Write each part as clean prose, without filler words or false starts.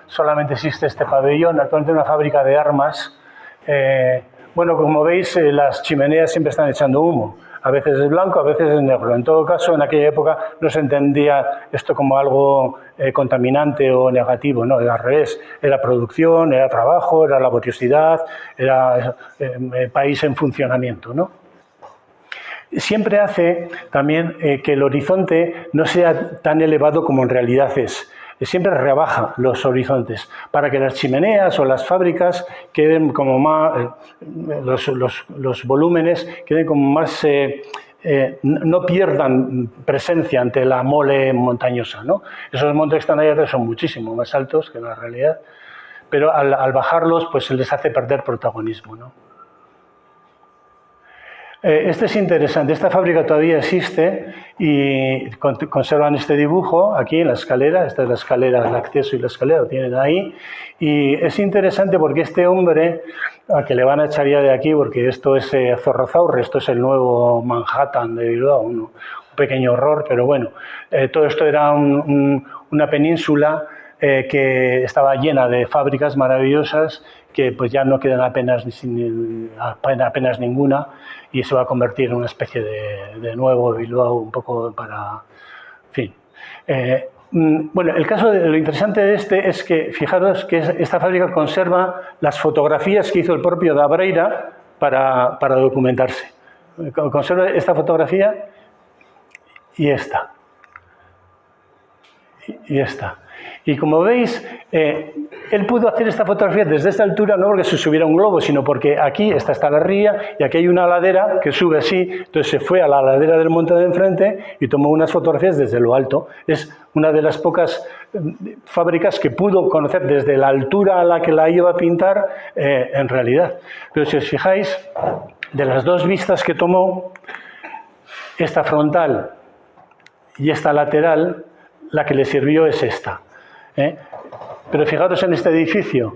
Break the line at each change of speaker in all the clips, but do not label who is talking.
solamente existe este pabellón, actualmente una fábrica de armas. Bueno, como veis, las chimeneas siempre están echando humo. A veces es blanco, a veces es negro. En todo caso, en aquella época no se entendía esto como algo contaminante o negativo, no, era al revés. Era producción, era trabajo, era laboriosidad, era país en funcionamiento, ¿no? Siempre hace también que el horizonte no sea tan elevado como en realidad es. Siempre rebaja los horizontes para que las chimeneas o las fábricas queden como más, los volúmenes queden como más, no pierdan presencia ante la mole montañosa, ¿no? Esos montes que están ahí atrás son muchísimo más altos que la realidad, pero al bajarlos pues se les hace perder protagonismo, ¿no? Este es interesante, esta fábrica todavía existe y conservan este dibujo aquí en la escalera, esta es la escalera, el acceso y la escalera lo tienen ahí, y es interesante porque este hombre, al que le van a echar ya de aquí porque esto es Zorrozaurre, esto es el nuevo Manhattan de Bilbao, un pequeño horror, pero bueno, todo esto era una península que estaba llena de fábricas maravillosas que pues ya no quedan apenas ninguna y se va a convertir en una especie de nuevo Bilbao un poco para... En fin. Bueno, el caso de lo interesante de este es que, fijaros que esta fábrica conserva las fotografías que hizo el propio Dabreira para documentarse. Conserva esta fotografía y esta. Y esta. Y como veis, él pudo hacer esta fotografía desde esta altura, no porque se subiera un globo, sino porque aquí está la ría y aquí hay una ladera que sube así. Entonces se fue a la ladera del monte de enfrente y tomó unas fotografías desde lo alto. Es una de las pocas fábricas que pudo conocer desde la altura a la que la iba a pintar en realidad. Pero si os fijáis, de las dos vistas que tomó, esta frontal y esta lateral, la que le sirvió es esta. Pero fijaros en este edificio,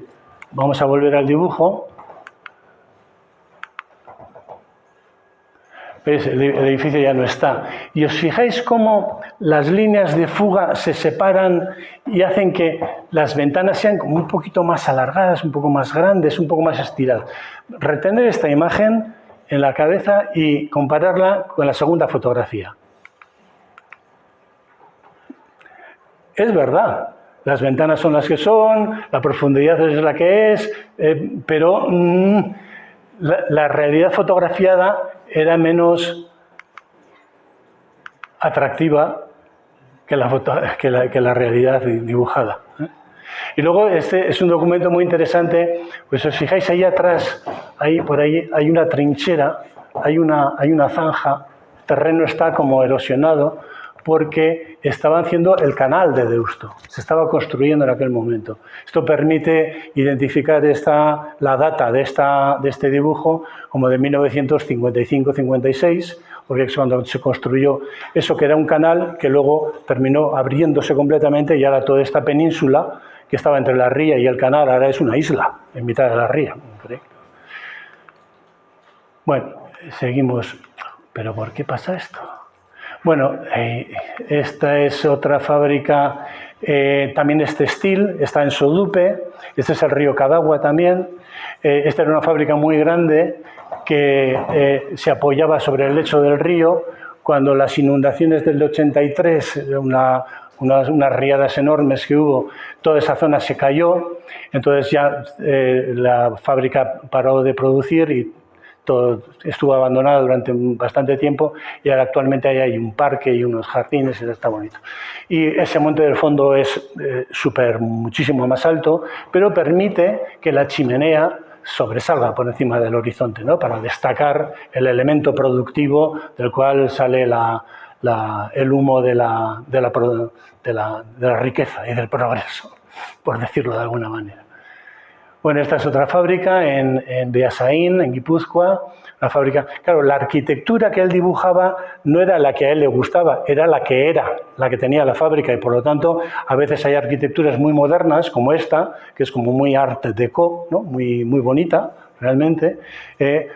vamos a volver al dibujo. ¿Veis? El edificio ya no está. Y os fijáis cómo las líneas de fuga se separan y hacen que las ventanas sean como un poquito más alargadas, un poco más grandes, un poco más estiradas. Retener esta imagen en la cabeza y compararla con la segunda fotografía. Es verdad. Las ventanas son las que son, la profundidad es la que es, pero la realidad fotografiada era menos atractiva que la realidad dibujada. Y luego este es un documento muy interesante, pues os fijáis ahí atrás, por ahí hay una trinchera, hay una zanja, el terreno está como erosionado, porque estaban haciendo el canal de Deusto, se estaba construyendo en aquel momento. Esto permite identificar la data de este dibujo como de 1955-56, porque es cuando se construyó eso que era un canal que luego terminó abriéndose completamente y ahora toda esta península que estaba entre la ría y el canal ahora es una isla en mitad de la ría. Bueno, seguimos. ¿Pero por qué pasa esto? Bueno, esta es otra fábrica, también es textil, está en Sodupe, este es el río Cadagua también. Esta era una fábrica muy grande que se apoyaba sobre el lecho del río. Cuando las inundaciones del 83, unas riadas enormes que hubo, toda esa zona se cayó, entonces ya la fábrica paró de producir y todo estuvo abandonado durante bastante tiempo y ahora actualmente ahí hay un parque y unos jardines y está bonito. Y ese monte del fondo es muchísimo más alto, pero permite que la chimenea sobresalga por encima del horizonte, ¿no? Para destacar el elemento productivo del cual sale el humo de la riqueza y del progreso, por decirlo de alguna manera. Bueno, esta es otra fábrica en Beasain, en Guipúzcoa. La fábrica, claro, la arquitectura que él dibujaba no era la que a él le gustaba, era la que tenía la fábrica y por lo tanto a veces hay arquitecturas muy modernas como esta, que es como muy art déco, ¿no? muy bonita realmente,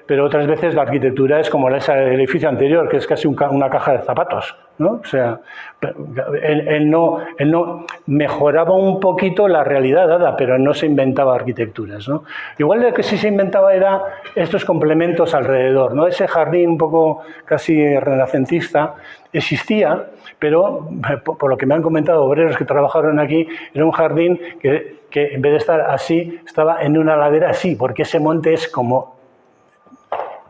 pero otras veces la arquitectura es como esa del edificio anterior, que es casi una caja de zapatos, ¿no? O sea, él no mejoraba un poquito la realidad dada, pero no se inventaba arquitecturas, ¿no? Igual lo que sí se inventaba era estos complementos alrededor, ¿no? Ese jardín un poco casi renacentista existía, pero por lo que me han comentado obreros que trabajaron aquí, era un jardín que en vez de estar así, estaba en una ladera así, porque ese monte es como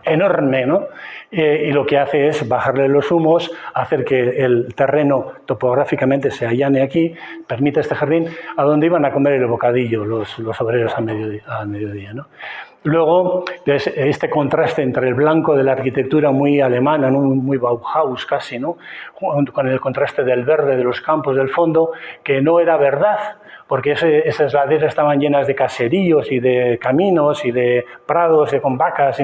enorme, ¿no? Y lo que hace es bajarle los humos, hacer que el terreno topográficamente se allane aquí, permite este jardín a donde iban a comer el bocadillo los obreros al mediodía, ¿no? Luego, este contraste entre el blanco de la arquitectura muy alemana, ¿no? Muy Bauhaus casi, ¿no? Con el contraste del verde de los campos del fondo, que no era verdad, porque esas laderas estaban llenas de caseríos y de caminos y de prados con vacas,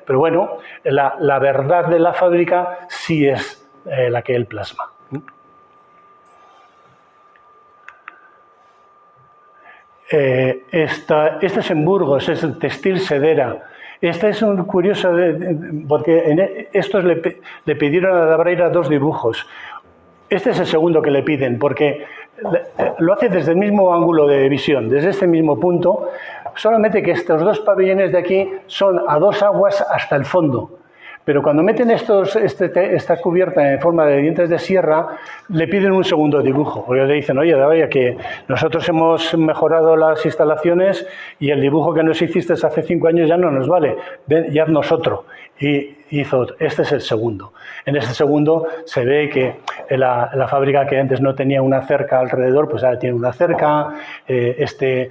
pero bueno, la verdad de la fábrica sí es la que él plasma. Este es en Burgos, es el textil sedera. Este es un curioso, porque estos le pidieron a Dabreira 2 dibujos. Este es el segundo que le piden, porque lo hace desde el mismo ángulo de visión, desde este mismo punto, solamente que estos 2 pabellones de aquí son a 2 aguas hasta el fondo. Pero cuando meten esta cubierta en forma de dientes de sierra, le piden un segundo dibujo, porque le dicen, oye, Dabreira, que nosotros hemos mejorado las instalaciones y el dibujo que nos hiciste hace 5 años ya no nos vale, ven y haznos otro. Y hizo otro. Este es el segundo. En este segundo se ve que la fábrica que antes no tenía una cerca alrededor, pues ahora tiene una cerca. Este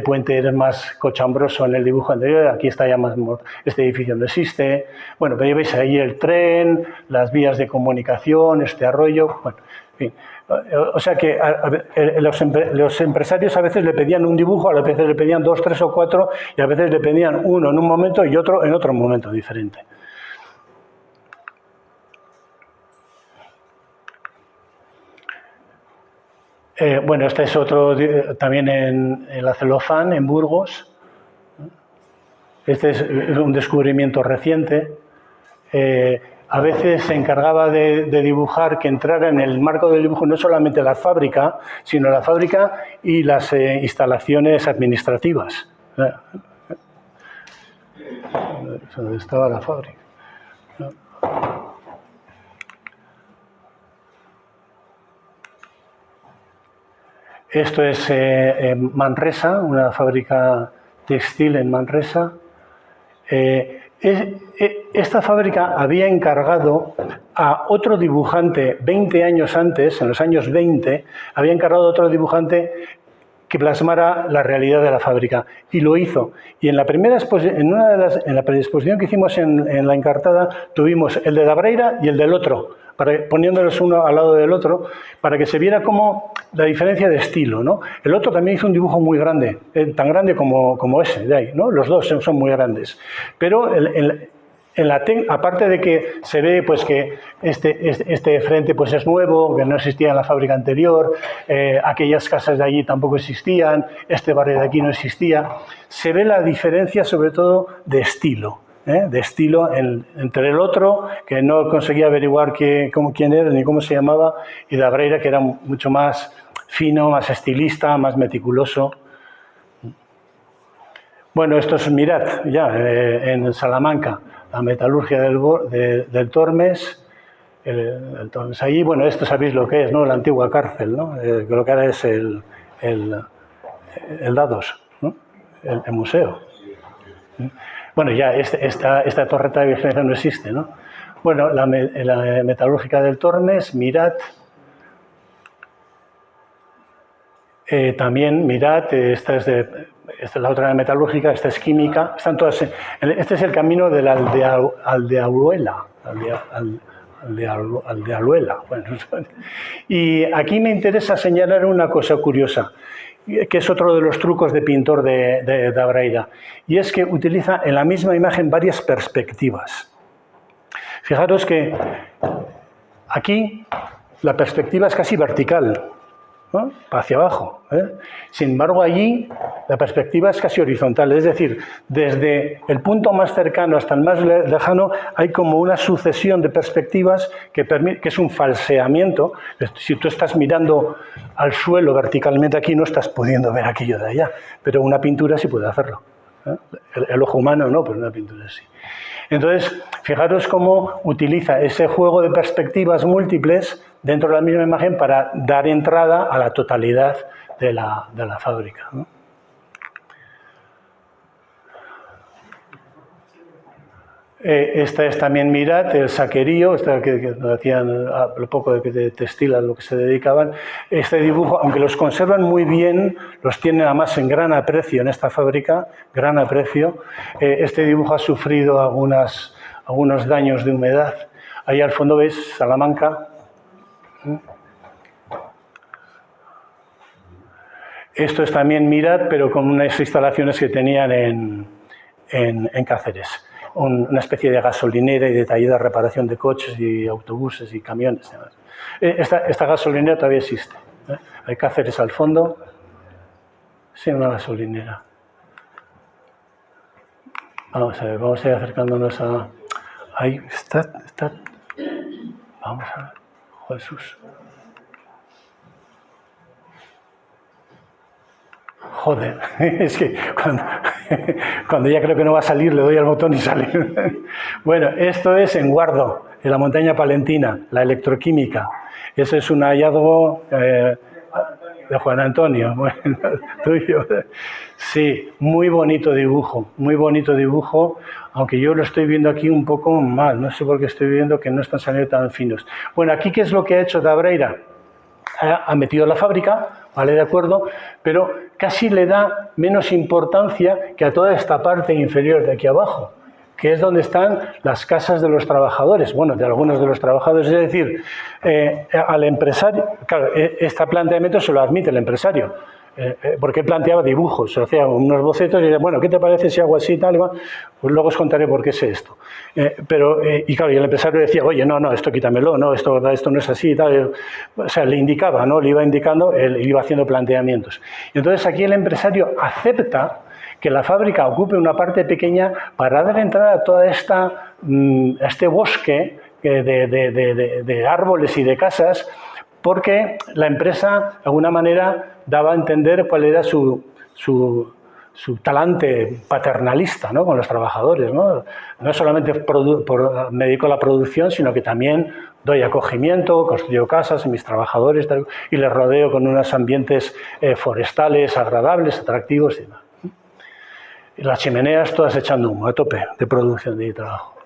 puente es más cochambroso en el dibujo anterior, aquí está ya más... Este edificio no existe. Bueno, pero veis ahí el tren, las vías de comunicación, este arroyo... Bueno, en fin. O sea que los empresarios a veces le pedían un dibujo, a veces le pedían 2, 3 o 4 y a veces le pedían uno en un momento y otro en otro momento diferente. Bueno, este es otro también en la Celofán, en Burgos. Este es un descubrimiento reciente. A veces se encargaba de dibujar que entrara en el marco del dibujo no solamente la fábrica, sino la fábrica y las instalaciones administrativas. ¿Dónde estaba la fábrica? Esto es Manresa, una fábrica textil en Manresa. Esta fábrica había encargado a otro dibujante 20 años antes, en los años 20, había encargado a otro dibujante que plasmara la realidad de la fábrica, y lo hizo. Y en la primera en la exposición que hicimos en la Encartada, tuvimos el de Dabreira y el del otro, poniéndolos uno al lado del otro, para que se viera como la diferencia de estilo, ¿no? El otro también hizo un dibujo muy grande, tan grande como ese de ahí, ¿no? Los dos son muy grandes. Pero aparte de que se ve pues, que este frente pues, es nuevo, que no existía en la fábrica anterior, aquellas casas de allí tampoco existían, este barrio de aquí no existía, se ve la diferencia sobre todo de estilo. Entre el otro, que no conseguía averiguar quién era ni cómo se llamaba, y Dabreira, que era mucho más fino, más estilista, más meticuloso. Bueno, esto es Mirat, ya, en Salamanca, la metalurgia del Tormes. El Tormes allí, bueno, esto sabéis lo que es, ¿no? La antigua cárcel, ¿no? Creo que ahora es el Dados, ¿no? El museo. Bueno, ya esta torreta de vigilancia no existe, ¿no? Bueno, la metalúrgica del Tormes, Mirat. También Mirat, esta es la otra metalúrgica, esta es química. Están todas. Este es el camino de la Aldealuela. Bueno, y aquí me interesa señalar una cosa curiosa, que es otro de los trucos de pintor de Dabreira, y es que utiliza en la misma imagen varias perspectivas. Fijaros que aquí la perspectiva es casi vertical, ¿no? Hacia abajo. Sin embargo, allí la perspectiva es casi horizontal, es decir, desde el punto más cercano hasta el más lejano hay como una sucesión de perspectivas que es un falseamiento. Si tú estás mirando al suelo verticalmente aquí, no estás pudiendo ver aquello de allá, pero una pintura sí puede hacerlo. El ojo humano no, pero una pintura sí. Entonces, fijaros cómo utiliza ese juego de perspectivas múltiples dentro de la misma imagen para dar entrada a la totalidad de la fábrica, ¿no? Esta es también Mirat, el saquerío, que hacían lo poco de textil a lo que se dedicaban. Este dibujo, aunque los conservan muy bien, los tienen además en gran aprecio en esta fábrica, gran aprecio. Este dibujo ha sufrido algunos daños de humedad. Ahí al fondo veis Salamanca. Esto es también Mirat, pero con unas instalaciones que tenían en Cáceres. Una especie de gasolinera y de taller de reparación de coches y autobuses y camiones. Esta gasolinera todavía existe. Hay Cáceres al fondo. Sí, una gasolinera. Vamos a ver, vamos a ir acercándonos a... Ahí está. Vamos a ver. Jesús. Joder, es que cuando ya creo que no va a salir, le doy al botón y sale. Bueno, esto es en Guardo, en la montaña palentina, la electroquímica. Ese es un hallazgo de Juan Antonio. Bueno, tuyo. Sí, muy bonito dibujo, aunque yo lo estoy viendo aquí un poco mal. No sé por qué estoy viendo que no están saliendo tan finos. Bueno, aquí, ¿qué es lo que ha hecho Dabreira? Ha metido la fábrica, vale, de acuerdo, pero casi le da menos importancia que a toda esta parte inferior de aquí abajo, que es donde están las casas de los trabajadores, bueno, de algunos de los trabajadores, es decir, al empresario, claro, este planteamiento se lo admite el empresario, porque planteaba dibujos, o sea, unos bocetos y decía, bueno, ¿qué te parece si hago así y tal? Pues luego os contaré por qué sé esto. Y claro, y el empresario decía, oye, no, esto quítamelo, no, esto no es así y tal. O sea, le indicaba, ¿no? Le iba indicando, él iba haciendo planteamientos. Y entonces aquí el empresario acepta que la fábrica ocupe una parte pequeña para dar entrada a toda este bosque de árboles y de casas, porque la empresa, de alguna manera, daba a entender cuál era su talante paternalista, ¿no? Con los trabajadores, ¿no? No solamente me dedico a la producción, sino que también doy acogimiento, construyo casas a mis trabajadores y les rodeo con unos ambientes forestales agradables, atractivos y demás. Y las chimeneas todas echando humo, a tope de producción de trabajo.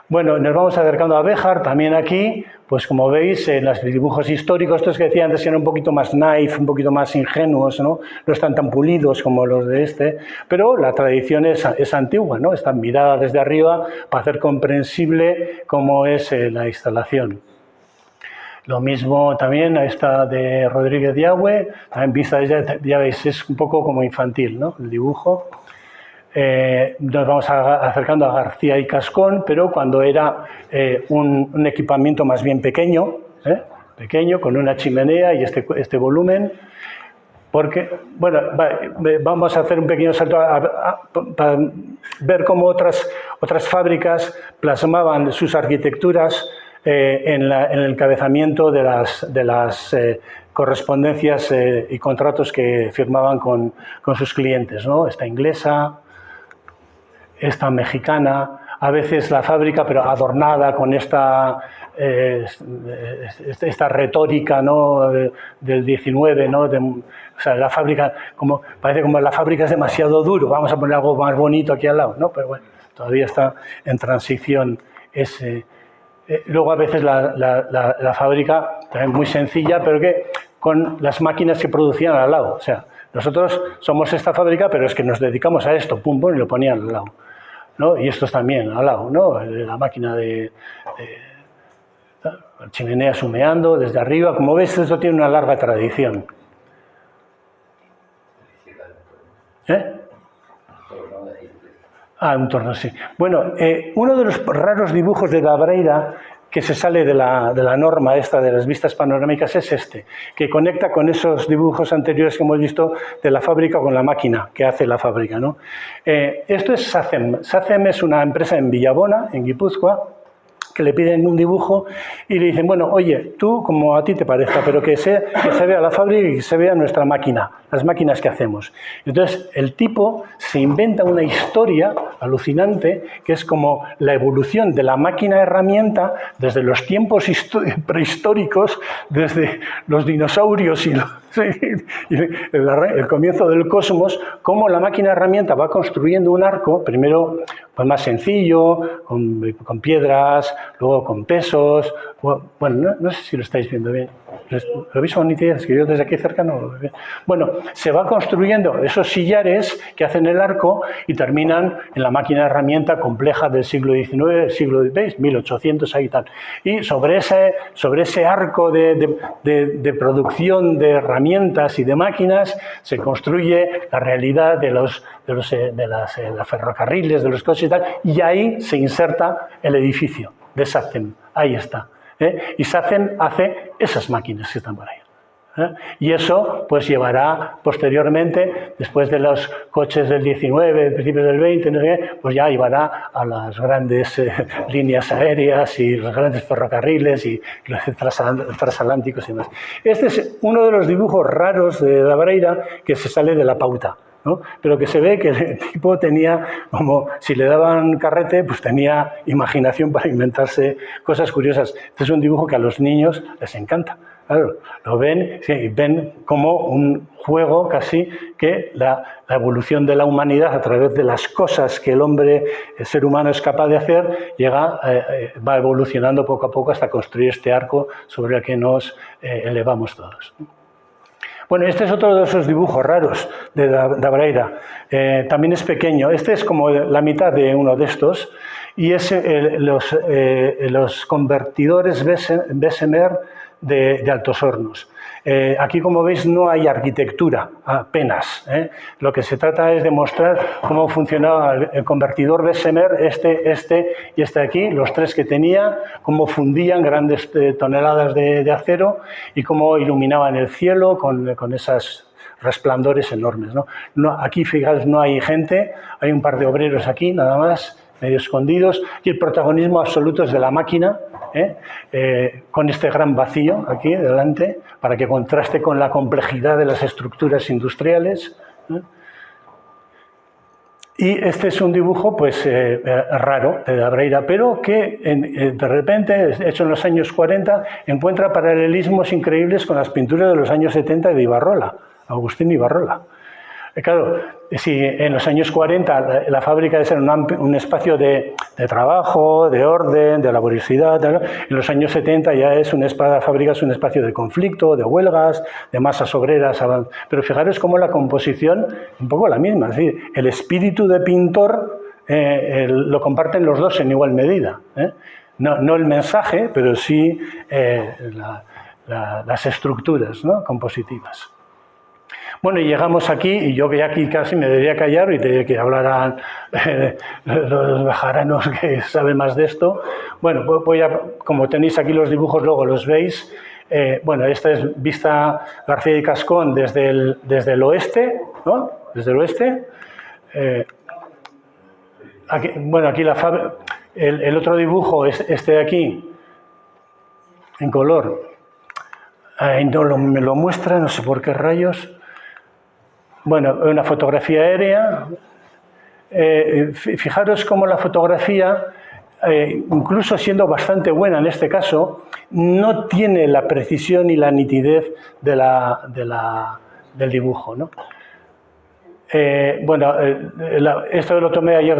Bueno, nos vamos acercando a Béjar, también aquí, pues como veis, en los dibujos históricos, estos que decía antes eran un poquito más naif, un poquito más ingenuos, ¿no? No están tan pulidos como los de este, pero la tradición es antigua, ¿no? Está mirada desde arriba para hacer comprensible cómo es la instalación. Lo mismo también a esta de Rodríguez Yagüe, también vista, ya veis, es un poco como infantil, ¿no? El dibujo. Nos vamos acercando a García y Cascón, pero cuando era un equipamiento más bien pequeño, con una chimenea y este volumen, porque, bueno, vamos a hacer un pequeño salto para ver cómo otras fábricas plasmaban sus arquitecturas en el encabezamiento de las correspondencias y contratos que firmaban con sus clientes, ¿no? Esta inglesa, esta mexicana, a veces la fábrica, pero adornada con esta retórica, ¿no? del 19, ¿no? O sea, la fábrica, parece como la fábrica es demasiado duro, vamos a poner algo más bonito aquí al lado, ¿no? Pero bueno, todavía está en transición ese. Luego a veces la fábrica, también muy sencilla, pero que con las máquinas que producían al lado. O sea, nosotros somos esta fábrica, pero es que nos dedicamos a esto, pum, pum, y lo ponían al lado, ¿no? Y estos también al lado, ¿no? La máquina de chimeneas humeando desde arriba. Como ves, esto tiene una larga tradición. Un torno, sí. Bueno, uno de los raros dibujos de Dabreira que se sale de la norma esta de las vistas panorámicas es este, que conecta con esos dibujos anteriores que hemos visto de la fábrica con la máquina que hace la fábrica, ¿no? Esto es SACEM. SACEM es una empresa en Villabona, en Guipúzcoa, que le piden un dibujo y le dicen, bueno, oye, tú como a ti te parezca, pero que se vea la fábrica y que se vea nuestra máquina, las máquinas que hacemos. Entonces, el tipo se inventa una historia alucinante que es como la evolución de la máquina herramienta desde los tiempos prehistóricos, desde los dinosaurios y el comienzo del cosmos, cómo la máquina herramienta va construyendo un arco, primero pues más sencillo, con piedras, luego con pesos. Bueno, no sé si lo estáis viendo bien. ¿Lo veis con nitidez? Es que yo desde aquí cerca no lo veo bien. Bueno, se va construyendo esos sillares que hacen el arco y terminan en la máquina herramienta compleja del siglo XIX, siglo XX, 1800 ahí tal. Y sobre ese arco de producción de herramientas y de máquinas se construye la realidad de los ferrocarriles, de los coches y tal, y ahí se inserta el edificio de SACEM. Ahí está. Y SACEM hace esas máquinas que están por ahí. Y eso pues llevará posteriormente, después de los coches del 19, principios del 20, no sé qué, pues ya llevará a las grandes líneas aéreas y los grandes ferrocarriles y los transatlánticos y demás. Este es uno de los dibujos raros de Dabreira que se sale de la pauta, ¿no? Pero que se ve que el tipo tenía, como si le daban carrete, pues tenía imaginación para inventarse cosas curiosas. Este es un dibujo que a los niños les encanta. Claro, lo ven, sí, ven como un juego casi que la evolución de la humanidad a través de las cosas que el hombre, el ser humano es capaz de hacer, va evolucionando poco a poco hasta construir este arco sobre el que nos elevamos todos. Bueno, este es otro de esos dibujos raros de Dabreira. También es pequeño. Este es como la mitad de uno de estos y es los convertidores Bessemer de Altos Hornos. Aquí, como veis, no hay arquitectura apenas. Lo que se trata es de mostrar cómo funcionaba el convertidor Bessemer, este y este aquí, los tres que tenía, cómo fundían grandes toneladas de acero y cómo iluminaban el cielo con esas resplandores enormes, ¿no? Aquí, fijaos, no hay gente, hay un par de obreros aquí, nada más, medio escondidos, y el protagonismo absoluto es de la máquina, con este gran vacío aquí delante, para que contraste con la complejidad de las estructuras industriales. Y este es un dibujo pues raro de Dabreira, pero que de repente, hecho en los años 40, encuentra paralelismos increíbles con las pinturas de los años 70 de Ibarrola, Agustín Ibarrola. Claro, si en los años 40 la fábrica debe ser un espacio de trabajo, de orden, de laboriosidad, en los años 70 ya la fábrica es un espacio de conflicto, de huelgas, de masas obreras. Pero fijaros cómo la composición es un poco la misma. Es decir, el espíritu de pintor lo comparten los dos en igual medida. No el mensaje, pero sí las estructuras, ¿no?, compositivas. Bueno, y llegamos aquí, y yo que aquí casi me debería callar y de que hablaran los bajaranos que saben más de esto. Bueno, como tenéis aquí los dibujos, luego los veis. Bueno, esta es vista García y Cascón desde el oeste, ¿no? Desde el oeste. Aquí el otro dibujo es este de aquí, en color. Me lo muestra, no sé por qué rayos. Bueno, una fotografía aérea. Fijaros cómo la fotografía, incluso siendo bastante buena en este caso, no tiene la precisión y la nitidez del dibujo, ¿no? Bueno, esto lo tomé ayer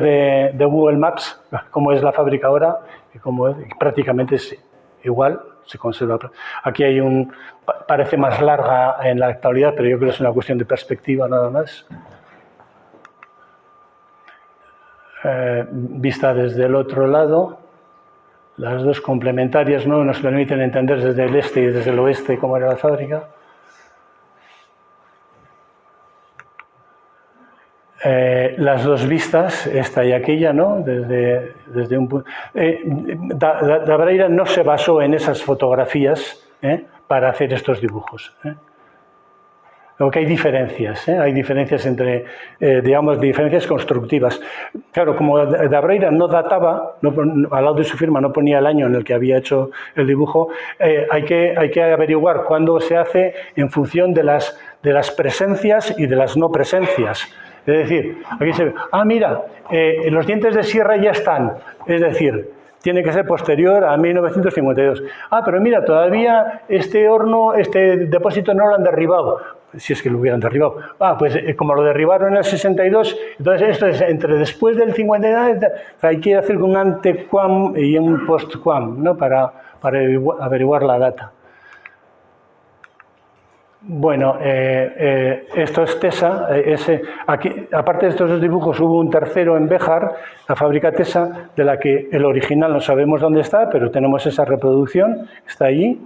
de Google Maps, cómo es la fábrica ahora, y prácticamente es igual. Se conserva. Aquí hay parece más larga en la actualidad, pero yo creo que es una cuestión de perspectiva nada más. Vista desde el otro lado, las dos complementarias, ¿no?, nos permiten entender desde el este y desde el oeste cómo era la fábrica. las dos vistas, esta y aquella, ¿no? Desde un punto. Da Braira no se basó en esas fotografías para hacer estos dibujos. Aunque hay diferencias entre, digamos, diferencias constructivas. Claro, como Da Braira no databa, al lado de su firma no ponía el año en el que había hecho el dibujo, hay que averiguar cuándo se hace en función de las presencias y de las no presencias. Es decir, aquí se ve, mira, los dientes de sierra ya están, es decir, tiene que ser posterior a 1952. Pero mira, todavía este horno, este depósito no lo han derribado, si es que lo hubieran derribado. Pues como lo derribaron en el 62, entonces esto es entre después del 52, hay que hacer un ante-quam y un post-quam, ¿no? para averiguar la data. Bueno, esto es Tesa. Aquí, aparte de estos dos dibujos, hubo un tercero en Béjar, la fábrica Tesa, de la que el original no sabemos dónde está, pero tenemos esa reproducción, está allí.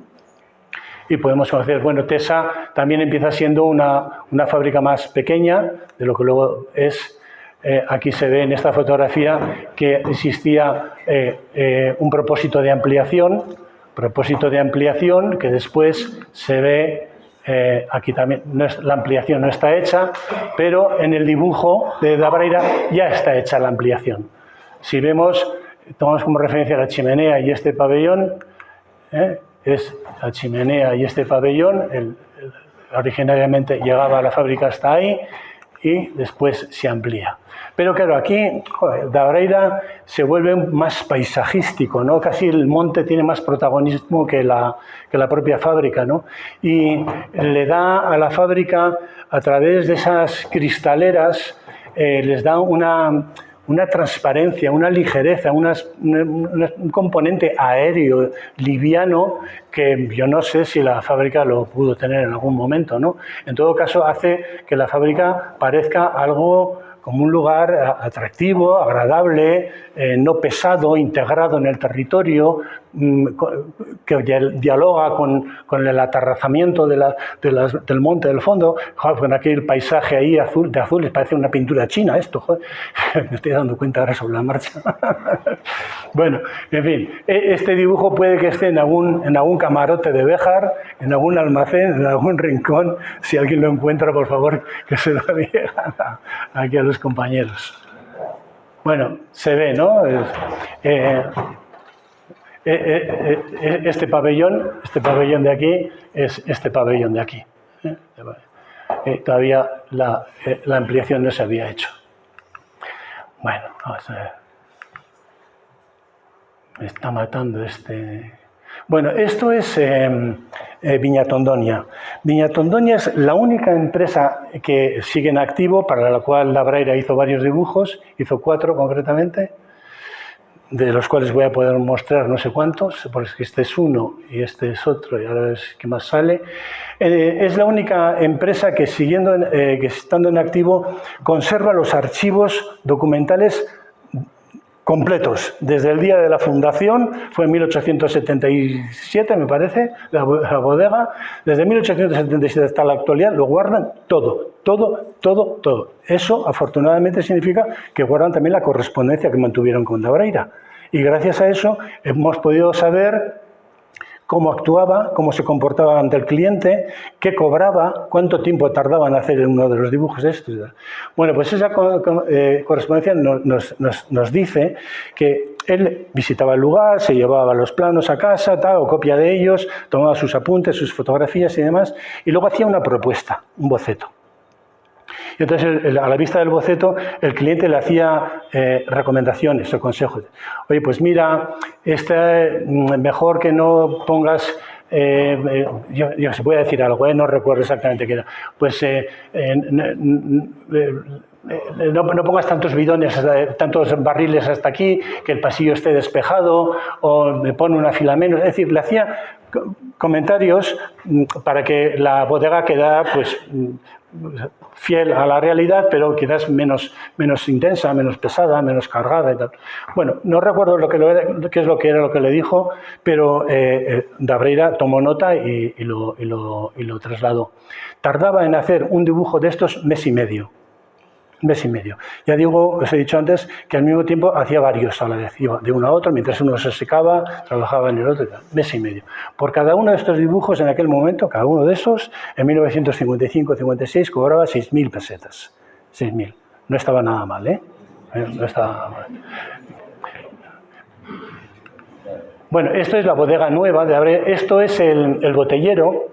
Y podemos conocer, bueno, Tesa también empieza siendo una fábrica más pequeña, de lo que luego es. Aquí se ve en esta fotografía que existía un propósito de ampliación que después se ve. Aquí también la ampliación no está hecha, pero en el dibujo de Da Braira ya está hecha la ampliación. Si vemos, tomamos como referencia la chimenea y este pabellón, es la chimenea y este pabellón, originariamente llegaba a la fábrica hasta ahí y después se amplía. Pero claro, aquí Da Braira se vuelve más paisajístico, ¿no? Casi el monte tiene más protagonismo que la propia fábrica, ¿no? Y le da a la fábrica, a través de esas cristaleras, les da una transparencia, una ligereza, un componente aéreo, liviano, que yo no sé si la fábrica lo pudo tener en algún momento, ¿no? En todo caso, hace que la fábrica parezca algo como un lugar atractivo, agradable, no pesado, integrado en el territorio, que dialoga con el aterrazamiento del monte del fondo, con aquel paisaje ahí de azul, parece una pintura china esto, joder. Me estoy dando cuenta ahora sobre la marcha. Bueno, en fin, este dibujo puede que esté en algún camarote de Béjar, en algún almacén, en algún rincón. Si alguien lo encuentra, por favor, que se lo diga aquí a los compañeros. Bueno, se ve, ¿no? Este pabellón de aquí es este pabellón de aquí. Todavía la ampliación no se había hecho. Bueno, vamos a ver. Me está matando este. Bueno, esto es Viñatondonia. Viñatondonia es la única empresa que sigue en activo, para la cual Da Braira hizo varios dibujos, hizo 4 concretamente, de los cuales voy a poder mostrar no sé cuántos, porque este es uno y este es otro, y ahora es que más sale. Es la única empresa que, estando en activo, conserva los archivos documentales completos. Desde el día de la fundación, fue en 1877, me parece, la bodega. Desde 1877 hasta la actualidad lo guardan todo. Eso, afortunadamente, significa que guardan también la correspondencia que mantuvieron con Da Braira. Y gracias a eso hemos podido saber cómo actuaba, cómo se comportaba ante el cliente, qué cobraba, cuánto tiempo tardaba en hacer uno de los dibujos estos. Bueno, pues esa correspondencia nos dice que él visitaba el lugar, se llevaba los planos a casa, o copia de ellos, tomaba sus apuntes, sus fotografías y demás, y luego hacía una propuesta, un boceto. Y entonces, a la vista del boceto, el cliente le hacía recomendaciones o consejos. Oye, pues mira, mejor que no pongas, yo se puede decir algo, no recuerdo exactamente qué era. Pues no pongas tantos bidones, tantos barriles hasta aquí, que el pasillo esté despejado, o me pone una fila menos. Es decir, le hacía comentarios para que la bodega quedara, pues, fiel a la realidad, pero quizás menos intensa, menos pesada, menos cargada y tal. Bueno, no recuerdo qué es lo que era lo que le dijo, pero Da Braira tomó nota y lo trasladó. Tardaba en hacer un dibujo de estos mes y medio. mes y medio. Ya digo, os he dicho antes, que al mismo tiempo hacía varios a la vez. Iba de uno a otro, mientras uno se secaba, trabajaba en el otro, mes y medio. Por cada uno de estos dibujos, en aquel momento, cada uno de esos, en 1955-56, cobraba 6.000 pesetas. 6.000. No estaba nada mal, ¿eh? No estaba nada mal. Bueno, esto es la bodega nueva de Abreu. Esto es el botellero.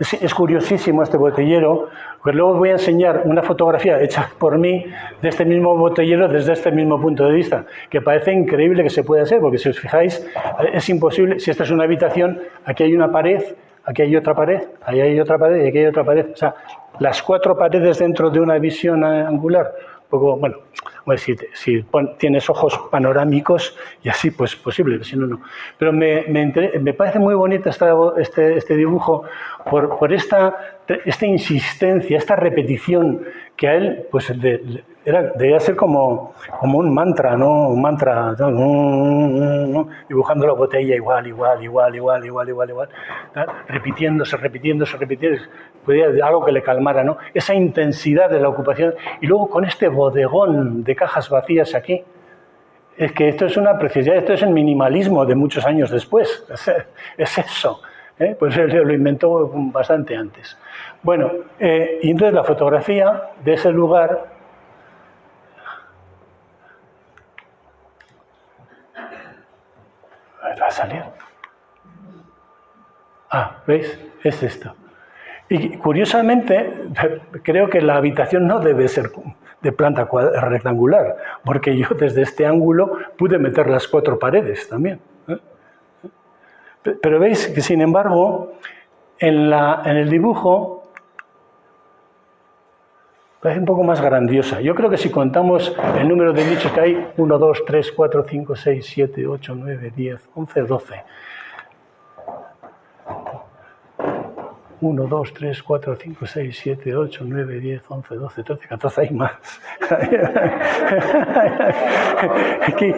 Es curiosísimo este botellero, pues luego os voy a enseñar una fotografía hecha por mí de este mismo botellero desde este mismo punto de vista, que parece increíble que se pueda hacer, porque si os fijáis, es imposible. Si esta es una habitación, aquí hay una pared, aquí hay otra pared, ahí hay otra pared y aquí hay otra pared. O sea, las 4 paredes dentro de una visión angular. Poco, bueno, si tienes ojos panorámicos y así, pues posible, si no, no. Pero me parece muy bonito este dibujo por esta insistencia, esta repetición que a él, pues debía ser como un mantra, ¿no? Un mantra, ¿no? Dibujando la botella igual, repitiéndose. Podía algo que le calmara, ¿no? Esa intensidad de la ocupación. Y luego con este bodegón de cajas vacías aquí, es que esto es una preciosidad, esto es el minimalismo de muchos años después. Es eso. Pues él lo inventó bastante antes. Bueno, y entonces la fotografía de ese lugar... A ver, va a salir. ¿Veis? Es esto. Y curiosamente, creo que la habitación no debe ser de planta rectangular, porque yo desde este ángulo pude meter las 4 paredes también. Pero veis que, sin embargo, en el dibujo parece un poco más grandiosa. Yo creo que si contamos el número de nichos que hay, 1, 2, 3, 4, 5, 6, 7, 8, 9, 10, 11, 12... 1, 2, 3, 4, 5, 6, 7, 8, 9, 10, 11, 12, 13, 14, hay más.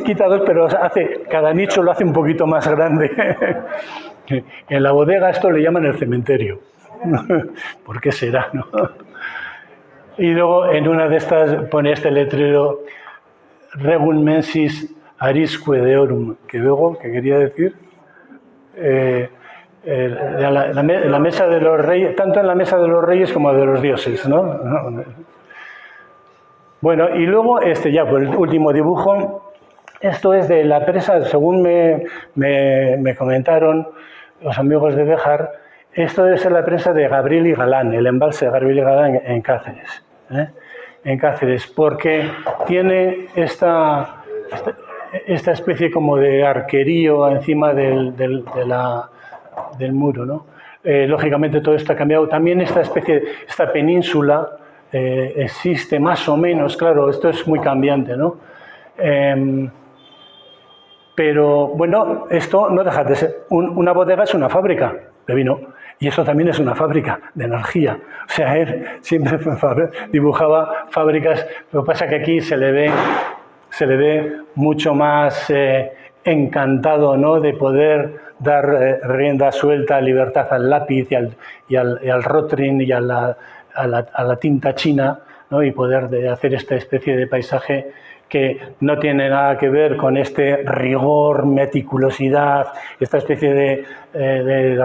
Quita 2, pero cada nicho lo hace un poquito más grande. En la bodega esto le llaman el cementerio. ¿Por qué será, no? Y luego en una de estas pone este letrero Regum mensis arisque deorum, que luego, ¿qué quería decir? La mesa de los reyes, tanto en la mesa de los reyes como de los dioses, ¿no? Bueno, y luego ya por el último dibujo, esto es de la presa, según me comentaron los amigos de Béjar, esto debe ser la presa de Gabriel y Galán, el embalse de Gabriel y Galán en Cáceres, en Cáceres, porque tiene esta especie como de arquerío encima del muro, ¿no? Lógicamente todo esto ha cambiado. También esta península existe más o menos, claro, esto es muy cambiante, ¿no? Pero bueno, esto no deja de ser. Una bodega es una fábrica de vino y eso también es una fábrica de energía. O sea, él siempre dibujaba fábricas. Lo que pasa es que aquí se le ve mucho más encantado, ¿no? De poder dar rienda suelta, libertad al lápiz y al rotring y a la tinta china, ¿no? Y poder hacer esta especie de paisaje que no tiene nada que ver con este rigor, meticulosidad, esta especie de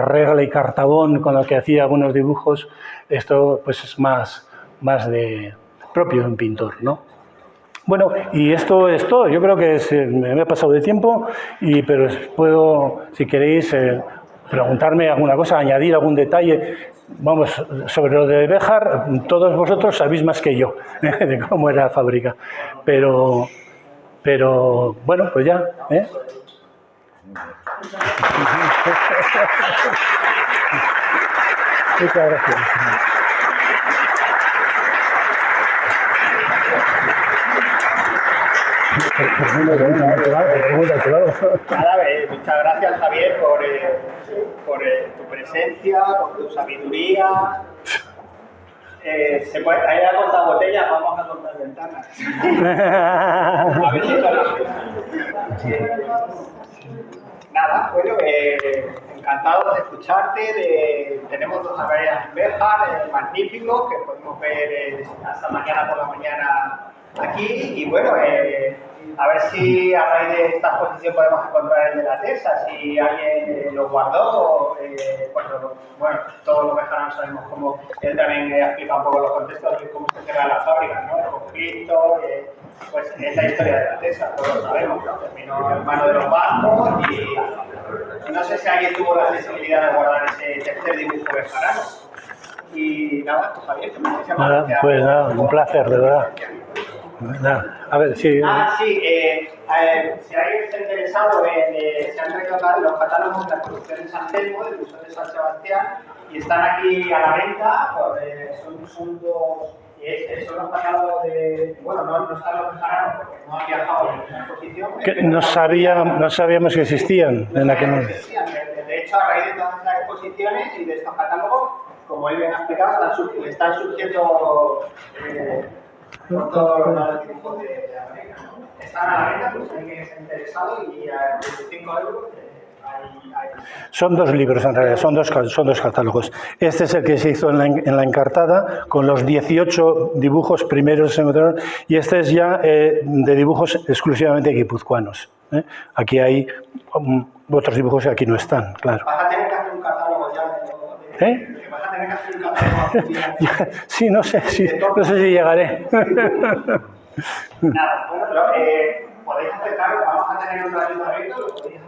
regla y cartabón con la que hacía algunos dibujos. Esto pues es más propio de un pintor, ¿no? Bueno, y esto es todo. Yo creo que me he pasado de tiempo, pero puedo, si queréis, preguntarme alguna cosa, añadir algún detalle. Vamos, sobre lo de Béjar, todos vosotros sabéis más que yo de cómo era la fábrica. Pero bueno, pues ya. Muchas gracias.
Nada, muchas gracias, Javier, por tu presencia, por tu sabiduría. Ahí ha contado botellas, vamos a contar ventanas. A ver si son las nada, bueno, encantado de escucharte. Tenemos dos acareas en Béjar, magníficos, que podemos ver hasta mañana por la mañana aquí. Y bueno, a ver si a raíz de esta exposición podemos encontrar el de la TESA, si alguien lo guardó, bueno, todos los bejaranos sabemos cómo, él también explica un poco los contextos de cómo se cierran las fábricas, ¿no? El conflicto, pues es la historia de la TESA, todos lo sabemos, ¿no? Terminó en manos de los bancos y no sé si alguien tuvo la sensibilidad de guardar ese tercer dibujo bejarano. Y nada, pues Javier,
nada, pues nada, un placer, de verdad. Nada. A ver, sí.
Si alguien está interesado se han recordado los catálogos de la producción de San Telmo, del Museo de San Sebastián, y están aquí a la venta, son dos, son los catálogos de, bueno, no están los bejaranos porque no han viajado en la exposición.
Que no sabíamos que existían en aquel momento.
De hecho, a raíz de todas estas exposiciones y de estos catálogos, como él bien ha explicado, están surgiendo por todos los dibujos de América, ¿no? Están a la venta, pues si alguien está interesado y a 25 € hay...
Son dos libros en realidad, son dos catálogos. Este es el que se hizo en la encartada, con los 18 dibujos primeros se encontraron, y este es ya de dibujos exclusivamente guipuzcoanos. Aquí hay otros dibujos que aquí no están, claro.
Vas a tener que hacer un catálogo ya de... Vas a tener que hacer un catálogo.
Sí, no sé si llegaré.
Nada, bueno, podéis acercaros, vamos a tener un ratito abierto, lo podéis